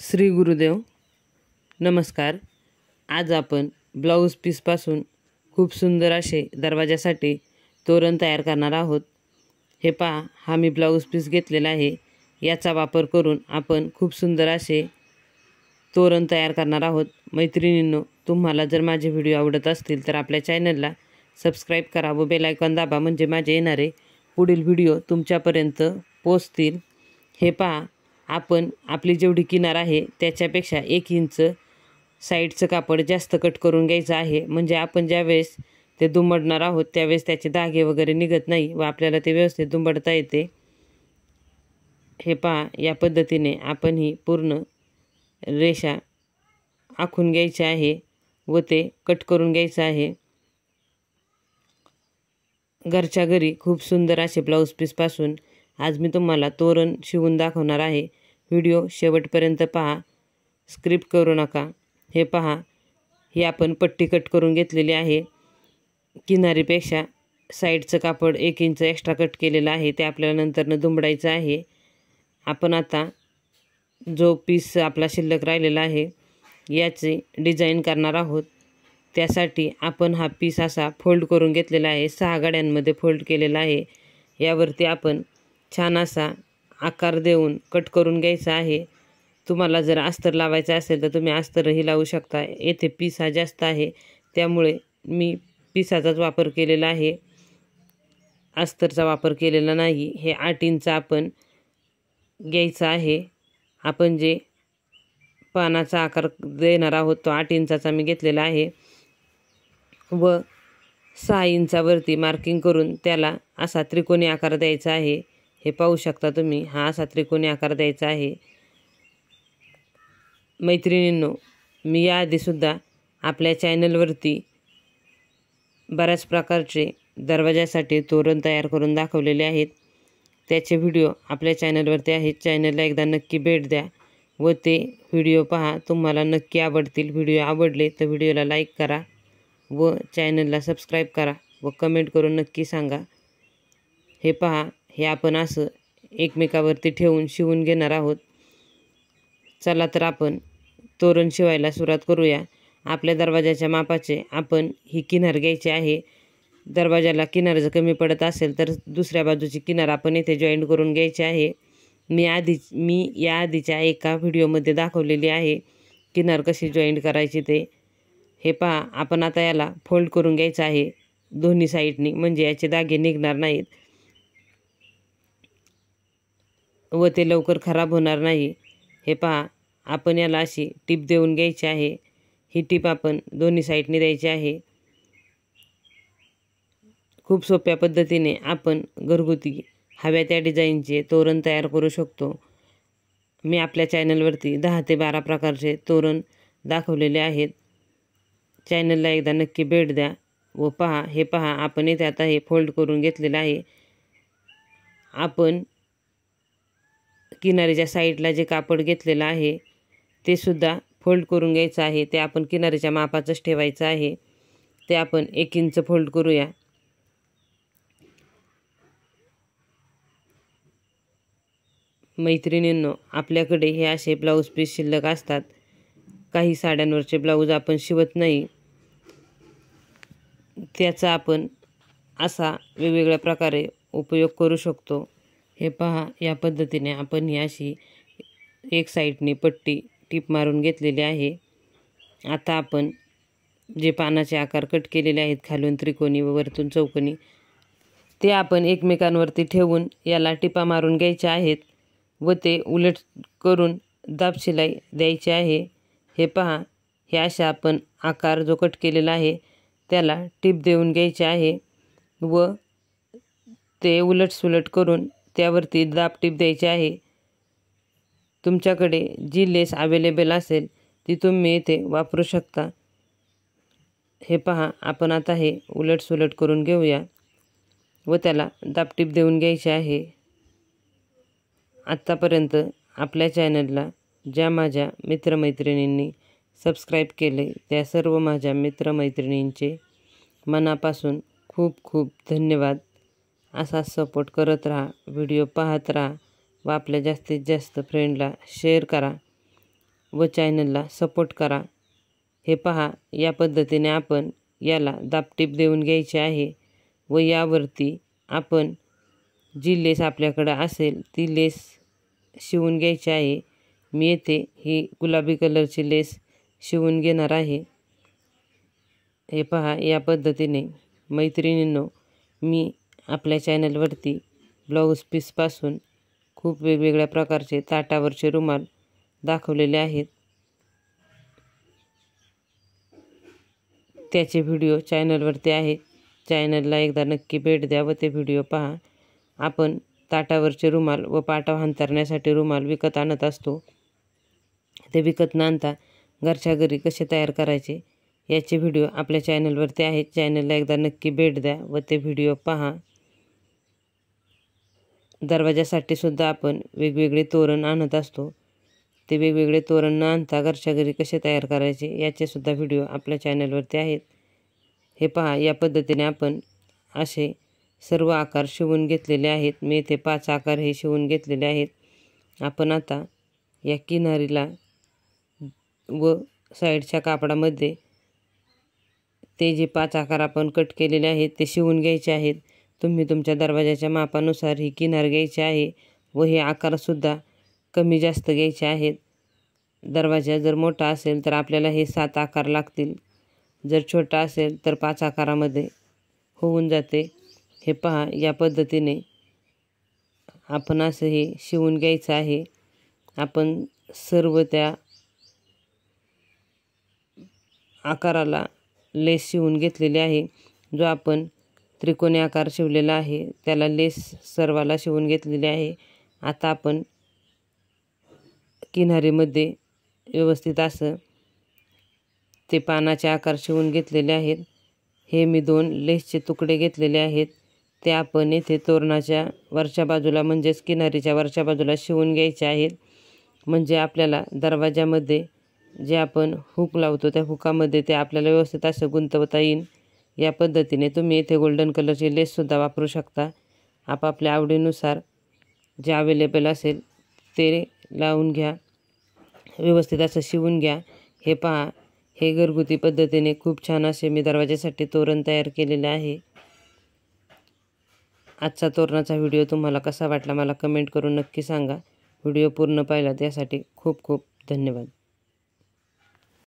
श्री गुरुदेव नमस्कार। आज आपण ब्लाऊज पीसपासून खूप सुंदर असे दरवाजासाठी तोरण तयार करणार आहोत। हे पहा, हा मी ब्लाऊज पीस घेतलेला आहे। याचा वापर करून आपण खूप सुंदर असे तोरण तयार करणार आहोत। मैत्रिणींनो, तुम्हाला जर माझे व्हिडिओ आवडत असतील तर आपल्या चॅनलला सबस्क्राईब करा व बेल आयकॉन दाबा, म्हणजे माझे येणारे पुढील व्हिडिओ तुमच्यापर्यंत पोहोचतील। हे पहा, आपण आपली जेवढी किनार आहे त्याच्यापेक्षा 1 इंच साईडचं कापड जास्त कट करून घ्यायचं आहे, म्हणजे आपण ज्यावेळेस ते दुमडणार आहोत त्यावेळेस त्याचे धागे वगैरे निघत नाही व आपल्याला ते व्यवस्थित दुमडता येते। हे पहा, या पद्धतीने आपण ही पूर्ण रेषा आखून घ्यायची आहे व ते कट करून घ्यायचं आहे। घरच्या घरी खूप सुंदर असे ब्लाऊज पीसपासून आज मी तुम्हाला तोरण शिवून दाखवणार आहे। व्हिडिओ शेवटपर्यंत पहा, स्क्रिप्ट करू नका। हे पहा, ही आपण पट्टी कट करून घेतलेली आहे। किनारीपेक्षा साईडचं कापड 1 इंच एक्स्ट्रा कट केलेलं आहे, ते आपल्याला नंतरनं दुमडायचं आहे। आपण आता जो पीस आपला शिल्लक राहिलेला आहे याची डिझाईन करणार आहोत। त्यासाठी आपण हा पीस असा फोल्ड करून घेतलेला आहे, 6 घड्यांमध्ये फोल्ड केलेला आहे। यावरती आपण छान असा आकार देऊन कट करून घ्यायचा आहे। तुम्हाला जर अस्तर लावायचं असेल तर तुम्ही अस्तरही लावू शकता। येथे पीस हा जास्त आहे त्यामुळे मी पीसाचाच वापर केलेला आहे, अस्तरचा वापर केलेला नाही। हे 8 इंच आपण घ्यायचं आहे। आपण जे पानाचा आकार देणार आहोत तो 8 इंचाचा मी घेतलेला आहे व 6 इंचावरती मार्किंग करून त्याला असा त्रिकोणी आकार द्यायचा आहे। हे पाहू शकता तुम्ही, हा असा त्रिकोणी आकार द्यायचा आहे। मैत्रिणींनो, मी याआधीसुद्धा आपल्या चॅनलवरती बऱ्याच प्रकारचे दरवाजासाठी तोरण तयार करून दाखवलेले आहेत। त्याचे व्हिडिओ आपल्या चॅनलवरती आहेत, चॅनलला एकदा नक्की भेट द्या व ते व्हिडिओ पहा, तुम्हाला नक्की आवडतील। व्हिडिओ आवडले तर व्हिडिओला लाईक करा व चॅनलला सबस्क्राईब करा व कमेंट करून नक्की सांगा। हे पहा, हे आपण असं एकमेकावरती ठेवून शिवून घेणार आहोत। चला तर आपण तोरण शिवायला सुरुवात करूया। आपल्या दरवाजाच्या मापाचे आपण ही किनार घ्यायची आहे। दरवाजाला किनार जर कमी पडत असेल तर दुसऱ्या बाजूची किनार आपण इथे जॉईंट करून घ्यायची आहे। मी या आधीच्या एका व्हिडिओमध्ये दाखवलेली आहे किनार कशी जॉईंट करायची ते। हे पहा, आपण आता याला फोल्ड करून घ्यायचं आहे दोन्ही साईडनी, म्हणजे याचे धागे निघणार नाहीत व ते लवकर खराब होणार नाही। हे पहा, आपण याला अशी टीप देऊन घ्यायची आहे। ही टीप आपण दोन्ही साईडनी द्यायची आहे। खूप सोप्या पद्धतीने आपण घरगुती हव्या त्या डिझाईनचे तोरण तयार करू शकतो। मी आपल्या चॅनलवरती 10 ते 12 प्रकारचे तोरण दाखवलेले आहेत, चॅनलला एकदा नक्की भेट द्या व पहा। हे पहा, आपण इथे आता हे फोल्ड करून घेतलेलं आहे। आपण किनारीच्या साईडला जे कापड घेतलेलं आहे ते सुद्धा फोल्ड करून घ्यायचं आहे। ते आपण किनारीच्या मापाचंच ठेवायचं आहे। ते आपण 1 इंच फोल्ड करूया। मैत्रिणींनो, आपल्याकडे हे असे ब्लाऊज पीस शिल्लक असतात। काही साड्यांवरचे ब्लाऊज आपण शिवत नाही, त्याचा आपण असा वेगवेगळ्या प्रकारे उपयोग करू शकतो। हे पहा, या पद्धतीने आपण ही अशी एक साईडने पट्टी टीप मारून घेतलेली आहे। आता आपण जे पानाचे आकार कट केलेले आहेत, खालून त्रिकोणी व वरतून चौकोनी, ते आपण एकमेकांवरती ठेवून याला टिपा मारून घ्यायच्या आहेत व ते उलट करून दाब शिलाई द्यायची आहे। हे पहा, हे अशा आपण आकार जो कट केलेला आहे त्याला टीप देऊन घ्यायचे आहे व ते उलट सुलट करून त्यावरती दाब टीप द्यायची आहे। तुमच्याकडे जी लेस अवेलेबल असेल ती तुम्ही इथे वापरू शकता। हे पहा, आपण आता हे उलट सुलट करून घेऊया व त्याला दाब टीप देऊन घ्यायची आहे। आत्तापर्यंत आपल्या चॅनलला ज्या माझ्या मित्रमैत्रिणींनी सबस्क्राईब केले त्या सर्व माझ्या मित्रमैत्रिणींचे मनापासून खूप खूप धन्यवाद। असा सपोर्ट करत राहा, व्हिडिओ पाहत राहा व आपल्या जास्तीत जास्त फ्रेंडला शेअर करा। व चॅनलला सपोर्ट करा। हे पहा, या पद्धतीने आपण याला दाबटीप देऊन घ्यायचे आहे व यावरती आपण जी लेस आपल्याकडं असेल ती लेस शिवून घ्यायची आहे। मी येथे ही गुलाबी कलरची लेस शिवून घेणार आहे। हे पहा, या पद्धतीने मैत्रिणींनो, मी आपल्या चॅनलवरती ब्लाऊज पीसपासून खूप वेगवेगळ्या प्रकारचे ताटावरचे रुमाल दाखवलेले आहेत। त्याचे व्हिडिओ चॅनलवरती आहेत। चॅनलला एकदा नक्की भेट द्या व ते व्हिडिओ पहा। आपण ताटावरचे रुमाल व पाटा अंथरण्यासाठी रुमाल विकत आणत असतो। ते विकत न आणता घरच्या घरी कसे तयार करायचे याचे व्हिडिओ आपल्या चॅनलवरती आहेत। चॅनलला एकदा नक्की भेट द्या व ते व्हिडिओ पहा। दरवाजासाठी सुद्धा आपण वेगवेगळे तोरण आणत असतो। ते वेगवेगळे तोरण न आणता घरच्या घरी कसे तयार करायचे याचे सुद्धा व्हिडिओ आपल्या चॅनलवरती आहेत। हे पहा, या पद्धतीने आपण असे सर्व आकार शिवून घेतलेले आहेत। मी इथे 5 आकार हे शिवून घेतलेले आहेत। आपण आता या किनारीला व साईडच्या कापडामध्ये ते जे 5 आकार आपण कट केलेले आहेत ते शिवून घ्यायचे आहेत। तुम्ही तुमच्या दरवाजाच्या मापानुसार ही किनार घ्यायची आहे व हे आकारसुद्धा कमी जास्त घ्यायचे आहेत। दरवाजा जर मोठा असेल तर आपल्याला हे 7 आकार लागतील, जर छोटा असेल तर 5 आकारामध्ये होऊन जाते। हे पहा, या पद्धतीने आपण असं हे शिवून घ्यायचं आहे। आपण सर्व त्या आकाराला लेस शिवून घेतलेली आहे। जो आपण त्रिकोणी आकार शिवलेला आहे त्याला लेस सर्वाला शिवून घेतलेली आहे। आता आपण किनारीमध्ये व्यवस्थित असं ते पानाचे आकार शिवून घेतलेले आहेत। हे मी 2 लेसचे तुकडे घेतलेले आहेत, ते आपण येथे तोरणाच्या वरच्या बाजूला म्हणजेच किनारीच्या वरच्या बाजूला शिवून घ्यायचे आहेत। म्हणजे आपल्याला दरवाजामध्ये जे आपण हुक लावतो त्या हुकामध्ये ते आपल्याला व्यवस्थित असं गुंतवता येईल। या पद्धतीने तुम्ही इथे गोल्डन कलरची लेससुद्धा वापरू शकता। आपापल्या आवडीनुसार जे अवेलेबल असेल ते लावून घ्या, व्यवस्थित असं शिवून घ्या। हे पहा, हे घरगुती पद्धतीने खूप छान असे मी दरवाजासाठी तोरण तयार केलेले आहे। आजचा तोरणाचा व्हिडिओ तुम्हाला कसा वाटला मला कमेंट करून नक्की सांगा। व्हिडिओ पूर्ण पाहिला त्यासाठी खूप खूप धन्यवाद।